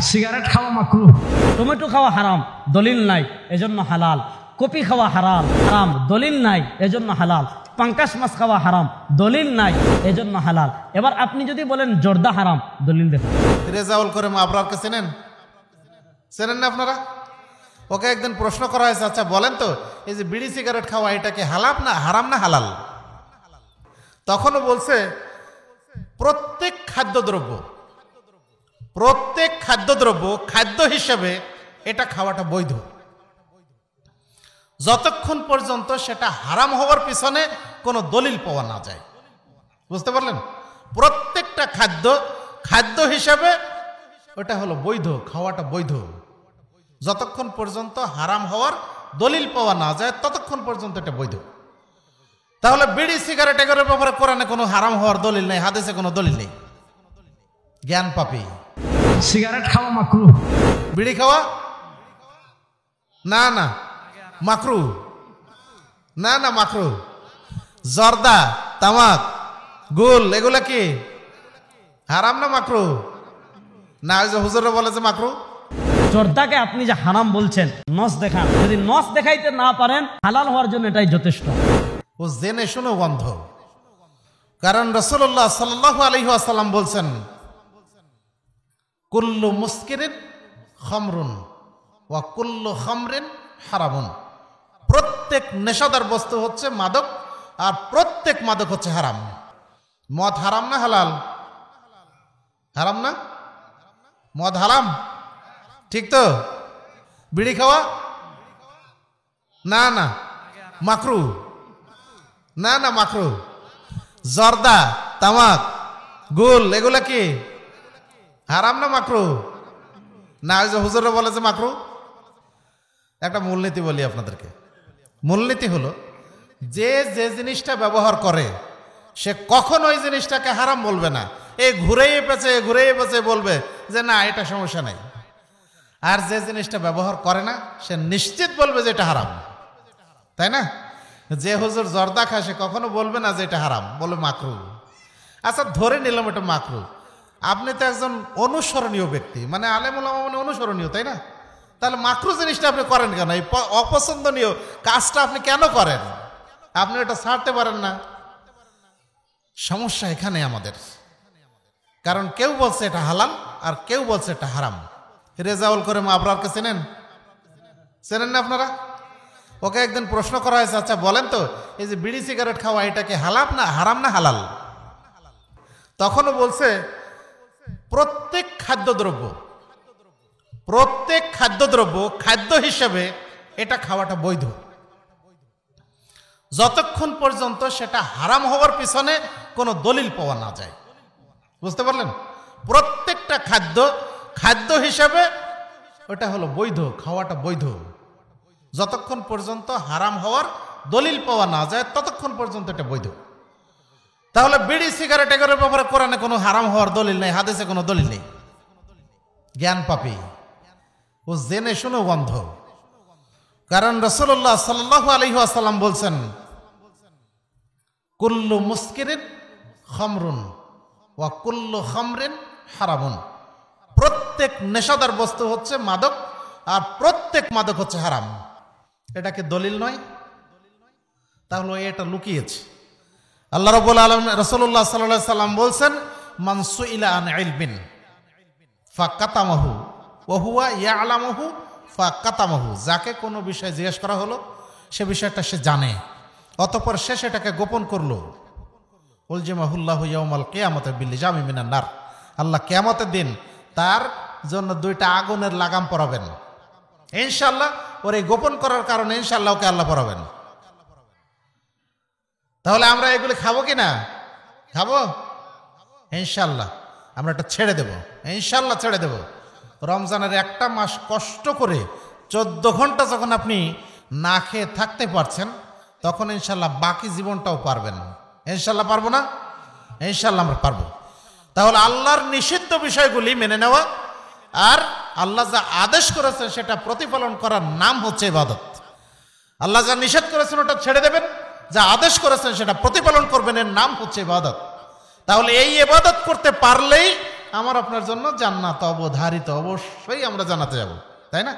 Cigarette খাওয়া মাকরুহ, tomato খাওয়া হারাম, দলিল নাই এজন্য হালাল। কপি খাওয়া হারাম, দলিল নাই এজন্য হালাল। পাঙ্কাশ মাছ খাওয়া হারাম, দলিল নাই এজন্য হালাল। এবার আপনি যদি বলেন জর্দা হারাম, দলিল দেখুন। রেজাউল করিম আবরারকে চেনেন না আপনারা? ওকে একদিন প্রশ্ন করা হয়েছে, আচ্ছা বলেন তো এই যে বিড়ি সিগারেট খাওয়া এটা কি হারাম না হালাল? তখনও বলছে প্রত্যেক খাদ্যদ্রব্য খাদ্য হিসেবে এটা খাওয়াটা বৈধ, যতক্ষণ পর্যন্ত সেটা হারাম হওয়ার পিছনে কোনো দলিল পাওয়া না যায়। বুঝতে পারলেন? প্রত্যেকটা খাদ্য হিসেবে ওটা হলো বৈধ, খাওয়াটা বৈধ, যতক্ষণ পর্যন্ত হারাম হওয়ার দলিল পাওয়া না যায় ততক্ষণ পর্যন্ত এটা বৈধ। তাহলে বিড়ি সিগারেট এগুলোর ব্যাপারে কোরআনে কোনো হারাম হওয়ার দলিল নেই, হাদিসে কোনো দলিল নেই। জ্ঞান পাপী। সিগারেট খাওয়া মাকরুহ, বিড়ি খাওয়া না মাকরুহ, না মাকরুহ। জর্দা, তামাক, গুল এগুলা কি হারাম না মাকরুহ? না ওই যে হুজুররা বলে যে মাকরুহ। জর্দাকে আপনি যে হারাম বলছেন, নস দেখান। যদি নস দেখাইতে না পারেন, হালাল হওয়ার জন্য এটাই যথেষ্ট। ও জেনে শুনে বন্ধ, কারণ রাসূলুল্লাহ সাল্লাল্লাহু আলাইহি ওয়াসাল্লাম বলছেন কুল্লু মুসকিরিন খামরুন ওয়া কুল্লু খামরিন হারামুন। প্রত্যেক নেশাদার বস্তু হচ্ছে মাদক, আর প্রত্যেক মাদক হচ্ছে হারাম। মদ হারাম না হালাল? হারাম না? মদ হারাম, ঠিক তো? বিড়ি খাওয়া না মাকরুহ, না মাকরুহ। জর্দা, তামাক, গুল এগুলা কি হারাম না মাকরুহ? না ওই যে হুজুররা বলে যে মাকরুহ। একটা মূলনীতি বলি আপনাদেরকে। মূলনীতি হলো যে জিনিসটা ব্যবহার করে সে কখনো ওই জিনিসটাকে হারাম বলবে না। এই ঘুরেই পেঁচে বলবে যে না এটা সমস্যা নাই। আর যে জিনিসটা ব্যবহার করে না সে নিশ্চিত বলবে যে এটা হারাম, তাই না? যে হুজুর জর্দা খায় সে কখনো বলবে না যে এটা হারাম, বলবে মাকরুহ। আচ্ছা ধরে নিলাম এটা মাকরুহ। আপনি তো একজন অনুসরণীয় ব্যক্তি, মানে আলেম ওলামা মানে অনুসরণীয়, তাই না? তাহলে মাকরুহ জিনিসটা আপনি করেন কেন? এই অপছন্দনীয় কাজটা আপনি কেন করেন? আপনি এটা ছাড়তে পারেন না। সমস্যা এখানে আমাদের, কারণ কেউ বলছে এটা হালাল আর কেউ বলছে এটা হারাম। রেজাউল করিম আবরারকে চেনেন না আপনারা? ওকে একদিন প্রশ্ন করা হয়েছে, আচ্ছা বলেন তো এই যে বিড়ি সিগারেট খাওয়া এটা কি হারাম না হালাল? তখনও বলছে প্রত্যেক খাদ্যদ্রব্য খাদ্য হিসেবে এটা খাওয়াটা বৈধ, যতক্ষণ পর্যন্ত সেটা হারাম হওয়ার পিছনে কোনো দলিল পাওয়া না যায়। বুঝতে পারলেন? প্রত্যেকটা খাদ্য হিসেবে ওটা হলো বৈধ, খাওয়াটা বৈধ, যতক্ষণ পর্যন্ত হারাম হওয়ার দলিল পাওয়া না যায় ততক্ষণ পর্যন্ত এটা বৈধ। তাহলে বিড়ি সিগারেট এগুলোর ব্যাপারে কোরআনে কোনো হারাম হওয়ার দলিল নেই, হাদিসে কোনো দলিল নেই। জ্ঞান পাপী। ও জেনে শুনে বন্ধ, কারণ রাসূলুল্লাহ সাল্লাল্লাহু আলাইহি ওয়াসাল্লাম বলছেন কুল্লু মুসকিরিন খামরুন ওয়া কুল্লু খামরিন হারামুন। প্রত্যেক নেশাদার বস্তু হচ্ছে মাদক, আর প্রত্যেক মাদক হচ্ছে হারাম। এটা কি দলিল নয়? তাহলে এটা লুকিয়েছে। আল্লাহ রাব্বুল আলামিন রাসূলুল্লাহ সাল্লাল্লাহু আলাইহি সাল্লাম বলছেন মান সুইলা আন ইলমিন ফাকাতামাহু ওয়া হুয়া ইয়ালামুহু ফাকাতামাহু। যাকে কোনো বিষয় জিজ্ঞেস করা হলো সে বিষয়টা সে জানে, অতঃপর সে সেটাকে গোপন করলো। উলজিমাহুল্লাহু ইয়াউমাল কিয়ামাতি বিলিজামি মিনান নার। আল্লাহ কিয়ামতের দিন তার জন্য 2টা আগুনের লাগাম পরাবেন। ইনশাআল্লাহ ওর এই গোপন করার কারণে ইনশাআল্লাহ ওকে আল্লাহ পরাবেন। তাহলে আমরা এগুলি খাবো কি না? খাবো ইনশাআল্লাহ। আমরা এটা ছেড়ে দেব, ইনশাআল্লাহ ছেড়ে দেব। রমজানের একটা মাস কষ্ট করে 14 ঘন্টা যখন আপনি না খেয়ে থাকতে পারছেন, তখন ইনশাআল্লাহ বাকি জীবনটাও পারবেন। ইনশাআল্লাহ পারবো না? ইনশাআল্লাহ আমরা পারবো। তাহলে আল্লাহর নিষিদ্ধ বিষয়গুলি মেনে নেওয়া আর আল্লাহ যা আদেশ করেছেন সেটা প্রতিপালন করার নাম হচ্ছে ইবাদত। আল্লাহ যা নিষেধ করেছেন ওটা ছেড়ে দেবেন, যা আদেশ করেছেন সেটা প্রতিপালন করবেন, এর নাম হচ্ছে ইবাদত। তাহলে এই ইবাদত করতে পারলেই আমার আপনার জন্য জান্নাত অবধারিত, অবশ্যই আমরা জানাতে যাব, তাই না?